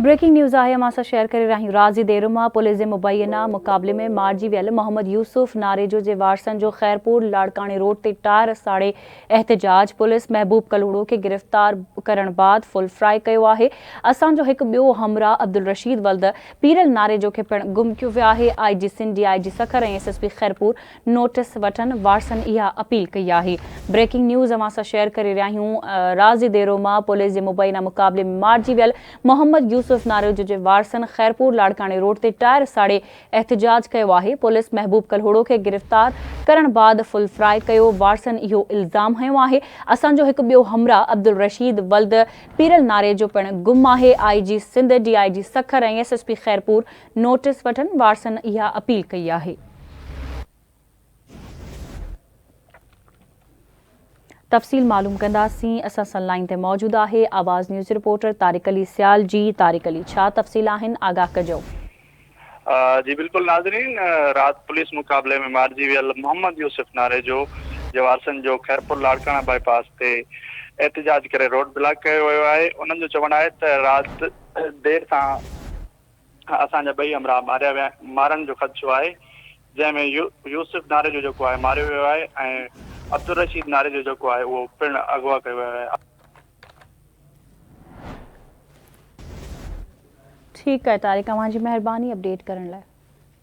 Breaking news आहे असां share करे रहियूं। राज़ी देर मां पुलिस जे मुबैना मुक़ाबले में मारिजी वियल मोहम्मद यूसुफ नारेजो जे वारसनि जो खैरपुर लाड़कानी रोड ते टायर साड़े एहतजाज। पुलिस महबूब कलूड़ो खे गिरफ़्तार करण बाद फुल फ्राई कयो आहे। असांजो हिकु ॿियो हमराह अब्दुल रशीद वल्द पीरल नारेजो खे पिणु गुम कयो वियो आहे। IG सिंध DIG सखर ऐं SSP खैरपुर नोटिस वठनि वारसनि इहा अपील कई आहे। ब्रेकिंग न्यूज़ असां शेयर करे रहियूं। राज़ी देरो मां पुलिस जे मुबैना मुक़ाबले में मारिजी वियल मोहम्मद यूसुफ नारेजो जे वारसनि खैरपुर लाड़कानी रोड ते टायर साड़े एहतजाज कयो आहे। पुलिस महबूब कलहोड़ो खे गिरफ़्तार करण बाद फुल फ्राई कयो। वारसनि इहो इल्ज़ाम हयो आहे असांजो हिकु ॿियो हमराह अब्दुल रशीद वल्द पीरल नारेजो पिणु गुम आहे। IG सिंध DIG सखर ऐं SSP खैरपुर नोटिस वठनि वारसनि इहा अपील कई आहे। तफ़सील मालूम कंदासीं। असां सां लाइन ते मौजूदु आहे आवाज़ न्यूज़ रिपोर्टर तारिक अली सियाल जी। तारिक अली, छा तफ़सील आहिनि, आगाह कजो। जी बिल्कुल नाज़रीन, रात पुलिस मुक़ाबले में मारिजी वियल मोहम्मद यूसुफ नारेजो जे वारसनि जो खैरपुर लाड़काना बाईपास ते एहतजाज करे रोड ब्लॉक कयो वियो आहे। उन्हनि जो चवणु आहे त राति देर सां असांजा ॿई हमराह मारण जो ख़दशो आहे, जंहिंमें यूसुफ नारेजो जेको आहे मारियो वियो आहे ऐं अब्दुल रशीद नारेजो जेको आहे उहो पिणु अगवा कयो वियो आहे। ठीकु आहे तारिक, तव्हांजी महिरबानी अपडेट करण लाइ।